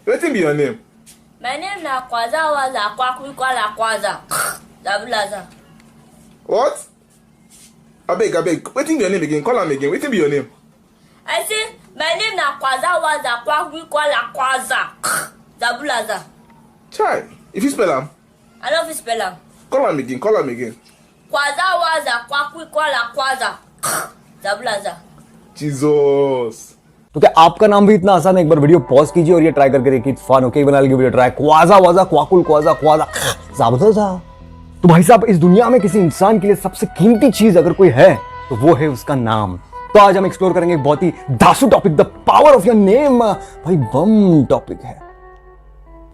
Wetin be your name? My name na Kwaza Waza Kwakwikwa Kwaza. Zabulaza. What? Abeg, wetin be your name again? Call am again. Wetin be your name? I say my name na Kwaza Waza Kwakwikwa Kwaza. Zabulaza. Chai, if you spell am, I don't fit spell am. call am again. Kwaza Waza Kwakwikwa Kwaza. Zabulaza. Jesus. तो क्या आपका नाम भी इतना आसान है? एक बार video pause कीजिए और ये ट्राई करके देखिए। It's fun, okay? बना लीजिए वीडियो ट्राई। क्वाजा वाजा क्वाकुल क्वाजा क्वाजा ज़ाबुता। तो भाई साहब, इस दुनिया में किसी इंसान के लिए सबसे कीमती चीज अगर कोई है तो वो है उसका नाम। तो आज हम एक्सप्लोर करेंगे एक बहुत ही धांसू topic, the power of your name. भाई बम टॉपिक है।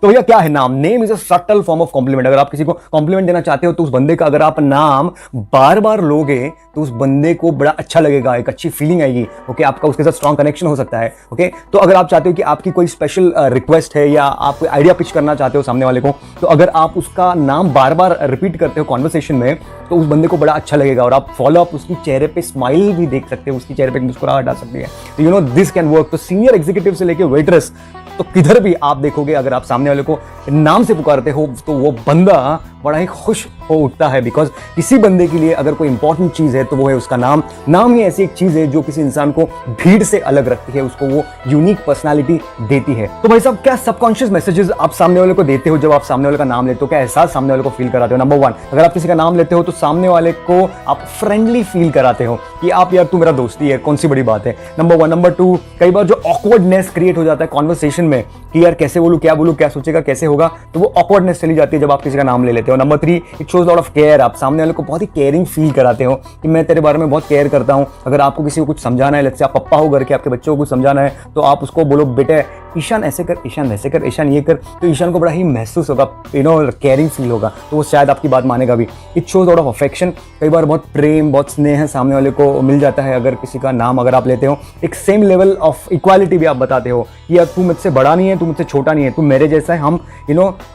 तो भैया क्या है नाम? Name is a subtle form of compliment. अगर आप किसी को कॉम्प्लीमेंट देना चाहते हो तो उस बंदे का अगर आप नाम बार बार लोगे तो उस बंदे को बड़ा अच्छा लगेगा, एक अच्छी फीलिंग आएगी। ओके, आपका उसके साथ स्ट्रॉन्ग कनेक्शन हो सकता है। ओके, तो अगर आप चाहते हो कि आपकी कोई स्पेशल रिक्वेस्ट है या आप कोई आइडिया पिच करना चाहते हो सामने वाले को, तो अगर आप उसका नाम बार बार रिपीट करते हो कॉन्वर्सेशन में तो उस बंदे को बड़ा अच्छा लगेगा और आप फॉलो अप उसकी चेहरे पे स्माइल भी देख सकते हो, उसकी चेहरे पे मुस्कुराहट आ सकती है। तो you know this can work. तो सीनियर एग्जीक्यूटिव से लेके वेटर्स, तो किधर भी आप देखोगे अगर आप सामने वाले को नाम से पुकारते हो तो वो बंदा बड़ा ही खुश हो उठता है। बिकॉज किसी बंदे के लिए अगर कोई इंपॉर्टेंट चीज है तो वो है उसका नाम। नाम ही ऐसी एक चीज है जो किसी इंसान को भीड़ से अलग रखती है, उसको वो यूनिक पर्सनालिटी देती है। तो भाई साहब, क्या सबकॉन्शियस मैसेजेस आप सामने वाले को देते हो जब आप सामने वाले का नाम लेते हो? क्या एहसास सामने वाले को फील कराते हो? नंबर 1, अगर आप किसी का नाम लेते हो तो सामने वाले को आप फ्रेंडली फील कराते हो कि आप यार तू मेरा दोस्ती है, कौन सी बड़ी बात है। नंबर 1। नंबर 2, कई बार जो ऑकवर्डनेस क्रिएट हो जाता है कॉन्वर्सेशन में कि यार कैसे बोलूं, क्या सोचेगा, कैसे होगा, तो वो ऑकवर्डनेस चली जाती है जब आप किसी का नाम ले लेते हो। Number 3, it shows lot of care. आप सामने वाले को बहुत ही केयरिंग फील कराते हो कि मैं तेरे बारे में बहुत केयर करता हूं। अगर आपको किसी को कुछ समझाना है, जैसे आप पप्पा हो घर के, आपके बच्चों को कुछ समझाना है तो आप उसको बोलो बेटे ईशान ऐसे कर, ईशान वैसे कर, ईशान ये कर, तो ईशान को बड़ा ही महसूस होगा, यू नो केयरिंग फील होगा, तो वो शायद आपकी बात मानेगा भी। It shows lot of affection. कई बार बहुत प्रेम, बहुत स्नेह सामने वाले को मिल जाता है अगर किसी का नाम अगर आप लेते हो। एक सेम लेवल ऑफ इक्वालिटी भी आप बताते हो कि यार तू मुझसे बड़ा नहीं है, तू मुझसे छोटा नहीं है, तू मेरे जैसा है, हम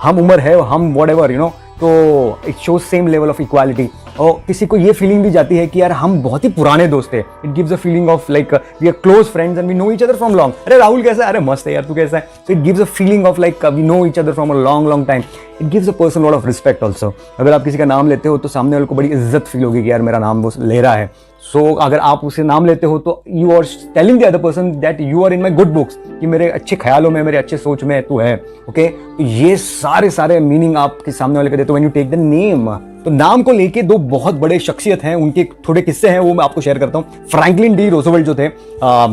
हम उम्र है, हम व्हाटएवर तो it shows same level of equality. और किसी को ये फीलिंग भी जाती है कि यार हम बहुत ही पुराने दोस्त हैं। It gives a feeling of like we are close friends and we know each other from long. अरे राहुल कैसा है? अरे मस्त है यार, तू कैसा है? So it gives a feeling of like we know each other from a long time. It gives a person lot of respect also. अगर आप किसी का नाम लेते हो तो सामने वाले को बड़ी इज्जत फील होगी कि यार मेरा नाम वो ले रहा है। सो अगर आप उसे नाम लेते हो तो you are telling the other person that you are in my good books, कि मेरे अच्छे ख्यालों में, मेरे अच्छे सोच में तू है। ओके, तो ये सारे मीनिंग आपके सामने वाले को देते हो when you take the name. तो नाम को लेके दो बहुत बड़े शख्सियत हैं, उनके थोड़े किस्से हैं, वो मैं आपको शेयर करता हूँ। फ्रैंकलिन डी रोजवेल्ट जो थे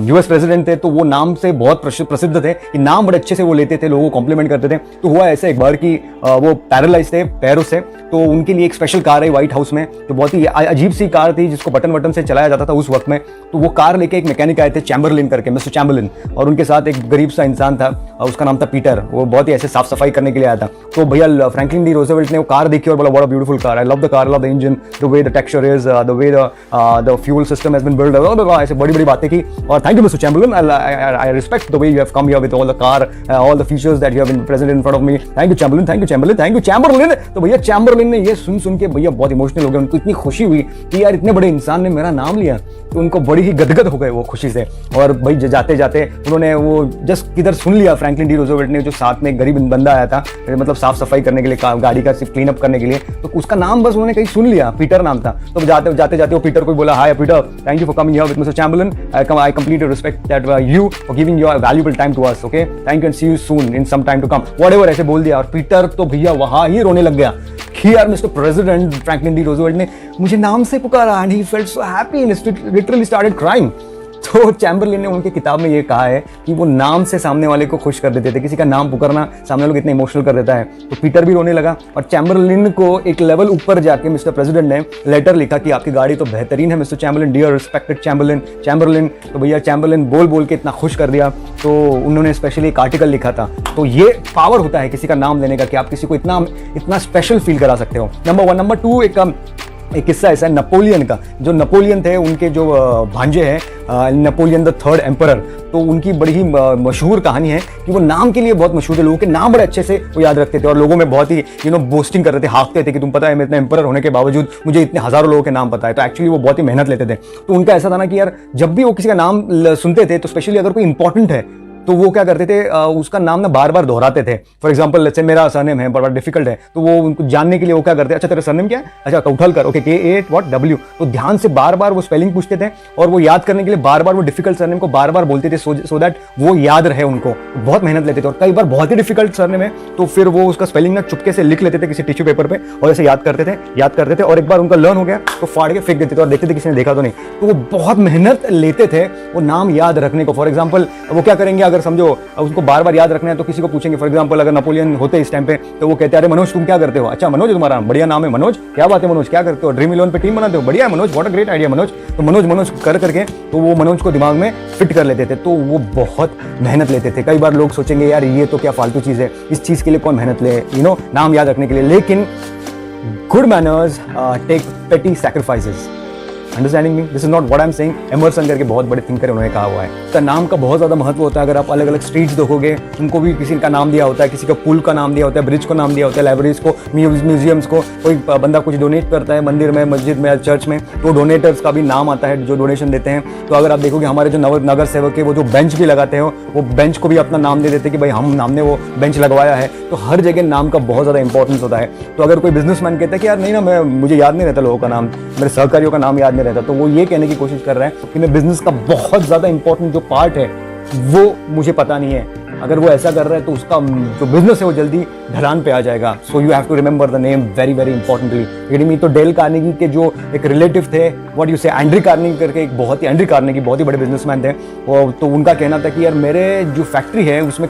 यूएस प्रेसिडेंट थे, तो वो नाम से बहुत प्रसिद्ध थे कि नाम बड़े अच्छे से वो लेते थे, लोगों को कॉम्प्लीमेंट करते थे। तो हुआ ऐसे एक बार कि वो पैरालाइज थे पैरों से, तो उनके लिए एक स्पेशल कार आई व्हाइट हाउस में, जो बहुत ही अजीब सी कार थी जिसको बटन से चलाया जाता था उस वक्त में। तो वो कार लेके एक मैकेनिक आए थे चैम्बरलिन करके, मिस्टर चैम्बरलिन, और उनके साथ एक गरीब सा इंसान था, उसका नाम था पीटर। वो बहुत ही ऐसे साफ सफाई करने के लिए आया था। तो भैया फ्रैंकलिन डी रोजवेल्ट ने वो कार देखी और बोला what a beautiful car, I love the car, I love the engine, the way the texture is, the way the fuel system has been build, ऐसे बड़ी बातें की। और thank you Mister Chamberlain, I respect the way you have come here with all the car, all the features that you have been present in front of me. Thank you Chamberlain, thank you Chamberlain, thank you Chamberlain. तो भैया Chamberlain ने ये सुन के भैया बहुत emotional हो गए। उनको इतनी खुशी हुई कि यार इतने बड़े इंसान ने मेरा नाम लिया, तो उनको बड़ी ही गदगद हो गए वो खुशी से। और भाई जाते जाते उन्होंने वो जस्ट किधर सुन लिया फ्रैंकलिन डी रोजवेल्ट ने, जो साथ में एक गरीब बंदा आया था, मतलब साफ सफाई करने के लिए, गाड़ी का सिर्फ क्लीन अप करने के लिए, तो उसका नाम बस उन्होंने कहीं सुन लिया, पीटर नाम था। तो जाते वो पीटर को बोला, hi Peter, thank you for coming here with mister Chamberlain, I completely respect that you for giving your valuable time to us, okay, thank you and see you soon in some time to come, whatever ऐसे बोल दिया। और Peter तो भैया वहां ही रोने लग गया कि यार mister president Franklin D Roosevelt ने मुझे नाम से पुकारा, and he felt so happy and literally started crying. तो चैम्बरलिन ने उनकी किताब में ये कहा है कि वो नाम से सामने वाले को खुश कर देते थे। किसी का नाम पुकारना सामने वाले को इतना इमोशनल कर देता है। तो पीटर भी रोने लगा और चैम्बरलिन को एक लेवल ऊपर जाके मिस्टर प्रेसिडेंट ने लेटर लिखा कि आपकी गाड़ी तो बेहतरीन है Mister Chamberlain, dear respected Chamberlain. तो भैया चैम्बरलिन बोल के इतना खुश कर दिया, तो उन्होंने स्पेशली एक आर्टिकल लिखा था। तो ये पावर होता है किसी का नाम लेने का कि आप किसी को इतना स्पेशल फील करा सकते हो। नंबर 1। नंबर 2, एक किस्सा ऐसा है नपोलियन का। जो नपोलियन थे, उनके जो भांजे हैं नपोलियन द थर्ड एम्परर, तो उनकी बड़ी ही मशहूर कहानी है कि वो नाम के लिए बहुत मशहूर थे। लोगों के नाम बड़े अच्छे से वो याद रखते थे और लोगों में बहुत ही बोस्टिंग कर रहे थे, हाँकते थे कि तुम पता है मैं इतना एम्परर होने के बावजूद मुझे इतने हजारों लोगों के नाम पता है। तो एक्चुअली वो बहुत ही मेहनत लेते थे। तो उनका ऐसा था ना कि यार जब भी वो किसी का नाम सुनते थे, तो स्पेशली अगर कोई इंपॉर्टेंट है तो वो क्या करते थे, उसका नाम ना बार बार दोहराते थे। फॉर एग्जाम्पल लेट्स से मेरा सरनेम है बड़ा डिफिकल्ट है, तो वो उनको जानने के लिए वो क्या करते हैं, अच्छा तेरा सरनेम क्या है, अच्छा कौठलकर, ओके KA तो ध्यान से बार बार वो स्पेलिंग पूछते थे और वो याद करने के लिए बार बार वो डिफिकल्ट सरनेम को बार बार बोलते थे सो दैट वो याद रहे उनको। बहुत मेहनत लेते थे और कई बार बहुत ही डिफिकल्ट सरनेम है तो फिर वो उसका स्पेलिंग ना चुपके से लिख लेते थे किसी टिश्यू पेपर पे और ऐसे याद करते थे और एक बार उनका लर्न हो गया तो फाड़ के फेंक देते थे और देखते थे किसी ने देखा तो नहीं। तो वो बहुत मेहनत लेते थे वो नाम याद रखने को। फॉर एग्जाम्पल वो क्या करेंगे, अगर समझो उसको बार बार याद रखना है तो किसी को पूछेंगे, फॉर एग्जाम्पल अगर नेपोलियन होते इस टाइम पे तो वो कहते हैं अरे मनोज तुम क्या करते हो, अच्छा मनोज तुम्हारा बढ़िया नाम है मनोज, क्या बात है मनोज क्या करते हो, ड्रीम 11 पे टीम बनाते हो, बढ़िया है Manoj, what a great idea Manoj. तो मनोज कर करके तो वो मनोज को दिमाग में फिट कर लेते थे। तो वो बहुत मेहनत लेते थे। कई बार लोग सोचेंगे यार ये तो क्या फालतू चीज है, इस चीज के लिए कौन मेहनत ले, नाम याद रखने के लिए। लेकिन गुड मैनर्स टेक पेटी sacrifices. Understanding me, this is not what I am saying. Emerson करके बहुत बड़े थिंकर उन्होंने कहा हुआ है। तो नाम का बहुत ज्यादा महत्व होता है। अगर आप अलग अलग स्ट्रीट्स देखोगे उनको भी किसी का नाम दिया होता है, किसी का पुल का नाम दिया होता है, ब्रिज को नाम दिया होता है, लाइब्रेरीज को, म्यूजियम्स को। कोई बंदा कुछ डोनेट करता है मंदिर में, मस्जिद में, चर्च में, तो डोनेटर्स का भी नाम आता है जो डोनेशन देते हैं। तो अगर आप देखोगे हमारे जो नगर सेवक है वो जो बेंच भी लगाते हैं वो बेंच को भी अपना नाम दे देते हैं कि भाई हमने वो बेंच लगवाया है। तो हर जगह नाम का बहुत ज्यादा इंपॉर्टेंस होता है। तो अगर कोई बिजनेसमैन कहता है कि यार नहीं ना मुझे याद नहीं रहता लोगों का नाम, मेरे सहकारियों का नाम याद नहीं रहता, तो वो ये कहने की कोशिश कर रहा है कि मैं बिजनेस का बहुत ज्यादा इंपॉर्टेंट जो पार्ट है वो मुझे पता नहीं है। अगर वो ऐसा कर रहा है तो उसका जो बिजनेस है वो जल्दी ढलान पे आ जाएगा। So you have to remember the name very very importantly. तो डेल कार्नेगी के जो एक रिलेटिव थे, what you say, Andrew Carnegie करके एक बहुत ही बड़े बिजनेसमैन थे। तो उनका कहना था कि यार मेरे जो फैक्ट्री है उसमें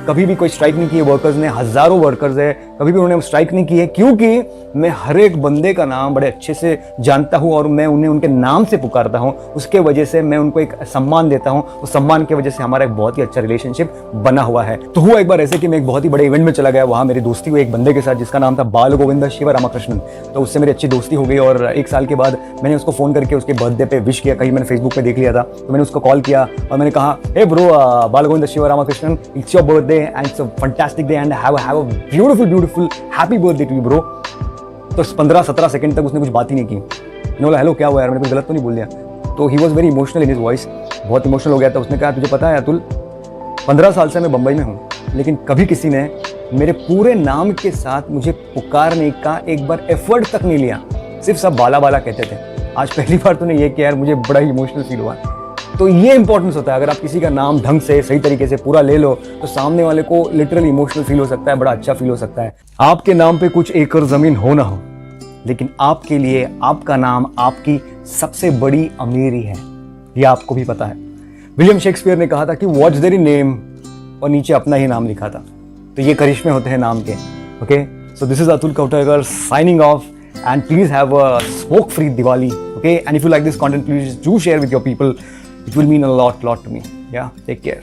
कभी भी कोई स्ट्राइक नहीं की है वर्कर्स ने, हजारों वर्कर्स है, कभी भी उन्होंने स्ट्राइक नहीं की है, क्योंकि मैं हर एक बंदे का नाम बड़े अच्छे से जानता हूं और मैं उन्हें उनके नाम से पुकारता हूं। उसके वजह से मैं उनको एक सम्मान देता हूं, उस सम्मान की वजह से हमारा एक बहुत ही अच्छा रिलेशनशिप बना हुआ है। तो हुआ एक बार ऐसे कि मैं एक बहुत ही बड़े इवेंट में चला गया, वहां मेरी दोस्ती हुई एक बंदे के साथ जिसका नाम था बाल गोविंद शिव रामाकृष्णन। तो उससे मेरी अच्छी दोस्ती हो गई और एक साल के बाद मैंने उसको फोन करके उसके बर्थडे पे विश किया। कहीं मैंने फेसबुक पे देख लिया था तो मैंने उसको कॉल किया और मैंने कहा hey bro Bal Govind Shiv Ramakrishnan, it's your birthday and it's a fantastic day and have a beautiful happy birthday to you bro. तो 15-17 सेकंड तक उसने कुछ बात ही नहीं की। मैंने बोला हेलो क्या हुआ यार, मैंने कुछ गलत तो नहीं बोल दिया। तो he was very emotional in his voice, बहुत इमोशनल हो गया था। उसने कहा तुझे पता है अतुल, 15 साल से मैं बंबई में हूँ लेकिन कभी किसी ने मेरे पूरे नाम के साथ मुझे पुकारने का एक बार एफर्ट तक नहीं लिया, सिर्फ सब बाला बाला कहते थे। आज पहली बार तूने ये किया यार, मुझे बड़ा इमोशनल फील हुआ। तो ये इंपॉर्टेंस होता है। अगर आप किसी का नाम ढंग से सही तरीके से पूरा ले लो तो सामने वाले को लिटरली इमोशनल फील हो सकता है, बड़ा अच्छा फील हो सकता है। आपके नाम पे कुछ एकड़ जमीन हो ना हो, लेकिन आपके लिए आपका नाम आपकी सबसे बड़ी अमीरी है, ये आपको भी पता है। विलियम शेक्सपियर ने कहा था कि व्हाट्स देयर नेम, और नीचे अपना ही नाम लिखा था। तो ये करिश्मे होते हैं नाम के। Okay, so this is Atul Kautalkar signing off, and please have a smoke free Diwali, okay? And if you like this content, please do share with your people. It will mean a lot to me. Yeah, take care.